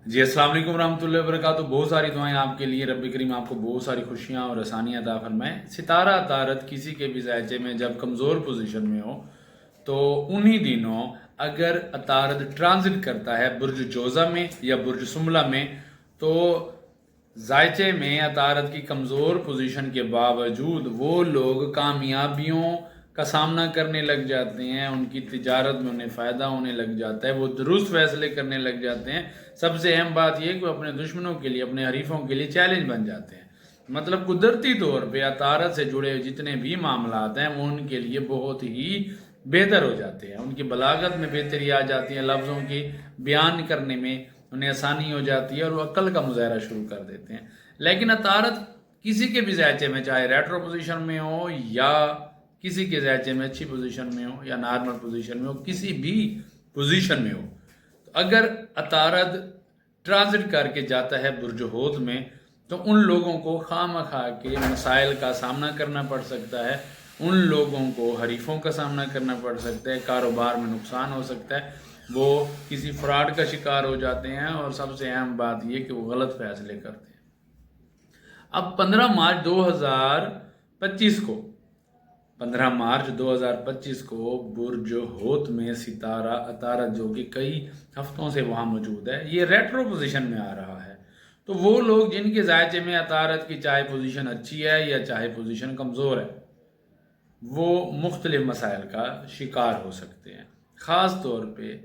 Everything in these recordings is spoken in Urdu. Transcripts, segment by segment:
جی السلام علیکم ورحمۃ اللہ وبرکاتہ۔ بہت ساری دعائیں آپ کے لیے، رب کریم آپ کو بہت ساری خوشیاں اور آسانیاں عطا فرمائے۔ ستارہ عطارد کسی کے بھی ذائچے میں جب کمزور پوزیشن میں ہو تو انہی دنوں اگر عطارد ٹرانزٹ کرتا ہے برج جوزہ میں یا برج سملہ میں، تو ذائچے میں عطارد کی کمزور پوزیشن کے باوجود وہ لوگ کامیابیوں کا سامنا کرنے لگ جاتے ہیں، ان کی تجارت میں انہیں فائدہ ہونے لگ جاتا ہے، وہ درست فیصلے کرنے لگ جاتے ہیں۔ سب سے اہم بات یہ کہ وہ اپنے دشمنوں کے لیے، اپنے حریفوں کے لیے چیلنج بن جاتے ہیں۔ مطلب قدرتی طور پہ عطارد سے جڑے جتنے بھی معاملات ہیں وہ ان کے لیے بہت ہی بہتر ہو جاتے ہیں، ان کی بلاغت میں بہتری آ جاتی ہے، لفظوں کی بیان کرنے میں انہیں آسانی ہو جاتی ہے اور وہ عقل کا مظاہرہ شروع کر دیتے ہیں۔ لیکن عطارد کسی کے بھی ذائچے میں، چاہے ریٹرو پوزیشن میں ہو یا کسی کے ذائچے میں اچھی پوزیشن میں ہو یا نارمل پوزیشن میں ہو، کسی بھی پوزیشن میں ہو، تو اگر عطارد ٹرانزٹ کر کے جاتا ہے برج حوت میں تو ان لوگوں کو خواہ مخواہ کے مسائل کا سامنا کرنا پڑ سکتا ہے، ان لوگوں کو حریفوں کا سامنا کرنا پڑ سکتا ہے، کاروبار میں نقصان ہو سکتا ہے، وہ کسی فراڈ کا شکار ہو جاتے ہیں، اور سب سے اہم بات یہ کہ وہ غلط فیصلے کرتے ہیں۔ اب 15 مارچ 2025 کو برج حوت میں ستارہ عطارد جو کہ کئی ہفتوں سے وہاں موجود ہے، یہ ریٹرو پوزیشن میں آ رہا ہے، تو وہ لوگ جن کے ذائچے میں عطارد کی چاہے پوزیشن اچھی ہے یا چاہے پوزیشن کمزور ہے، وہ مختلف مسائل کا شکار ہو سکتے ہیں۔ خاص طور پہ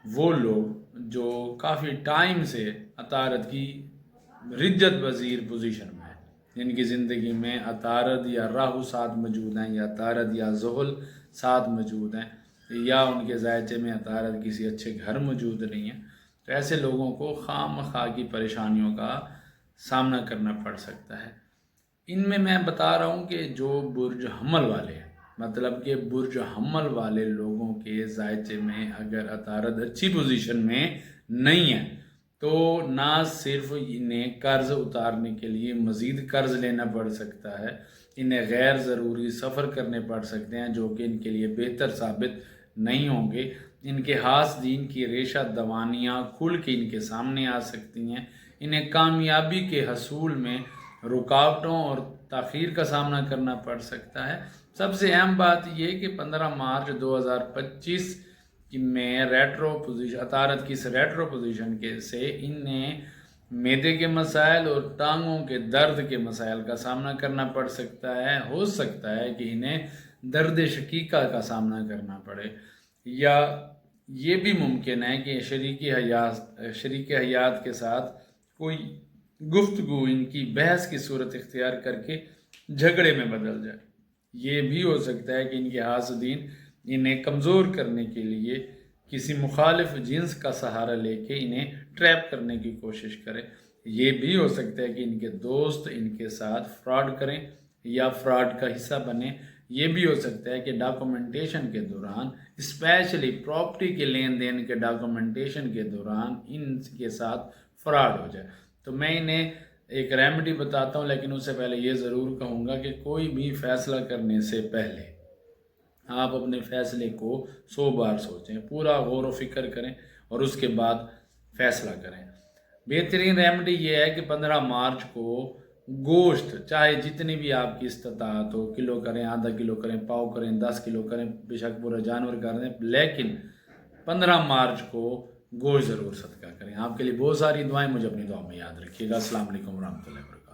وہ لوگ جو کافی ٹائم سے عطارد کی رجت پذیر پوزیشن میں ہے، جن کی زندگی میں عطارد یا راہو ساتھ موجود ہیں، یا عطارد یا زحل ساتھ موجود ہیں، یا ان کے ذائچے میں عطارد کسی اچھے گھر موجود نہیں ہے، تو ایسے لوگوں کو خواہ مخواہ کی پریشانیوں کا سامنا کرنا پڑ سکتا ہے۔ ان میں بتا رہا ہوں کہ جو برج حمل والے ہیں، مطلب کہ برج حمل والے لوگوں کے ذائچے میں اگر عطارد اچھی پوزیشن میں نہیں ہے تو نہ صرف انہیں قرض اتارنے کے لیے مزید قرض لینا پڑ سکتا ہے، انہیں غیر ضروری سفر کرنے پڑ سکتے ہیں جو کہ ان کے لیے بہتر ثابت نہیں ہوں گے، ان کے حاسدین کی ریشہ دوانیاں کھل کے ان کے سامنے آ سکتی ہیں، انہیں کامیابی کے حصول میں رکاوٹوں اور تاخیر کا سامنا کرنا پڑ سکتا ہے۔ سب سے اہم بات یہ کہ 15 مارچ 2025 میں ریٹرو پوزیشن، عطارد کی اس ریٹرو پوزیشن کے سے انہیں معدے کے مسائل اور ٹانگوں کے درد کے مسائل کا سامنا کرنا پڑ سکتا ہے، ہو سکتا ہے کہ انہیں درد شقیقہ کا سامنا کرنا پڑے، یا یہ بھی ممکن ہے کہ شریک حیات کے ساتھ کوئی گفتگو ان کی بحث کی صورت اختیار کر کے جھگڑے میں بدل جائے۔ یہ بھی ہو سکتا ہے کہ ان کے حاسدین انہیں کمزور کرنے کے لیے کسی مخالف جنس کا سہارا لے کے انہیں ٹریپ کرنے کی کوشش کرے۔ یہ بھی ہو سکتا ہے کہ ان کے دوست ان کے ساتھ فراڈ کریں یا فراڈ کا حصہ بنیں۔ یہ بھی ہو سکتا ہے کہ ڈاکومنٹیشن کے دوران، اسپیشلی پراپرٹی کے لین دین کے ڈاکومنٹیشن کے دوران ان کے ساتھ فراڈ ہو جائے۔ تو میں انہیں ایک ریمیڈی بتاتا ہوں، لیکن اس سے پہلے یہ ضرور کہوں گا کہ کوئی بھی فیصلہ کرنے سے پہلے آپ اپنے فیصلے کو 100 بار سوچیں، پورا غور و فکر کریں اور اس کے بعد فیصلہ کریں۔ بہترین ریمیڈی یہ ہے کہ 15 مارچ کو گوشت، چاہے جتنی بھی آپ کی استطاعت ہو، کلو کریں، آدھا کلو کریں، پاؤ کریں، 10 کلو کریں، بے شک پورا جانور کر دیں، لیکن 15 مارچ کو گوشت ضرور صدقہ کریں۔ آپ کے لیے بہت ساری دعائیں، مجھے اپنی دعا میں یاد رکھیے گا۔ السلام علیکم ورحمۃ اللہ وبرکاتہ۔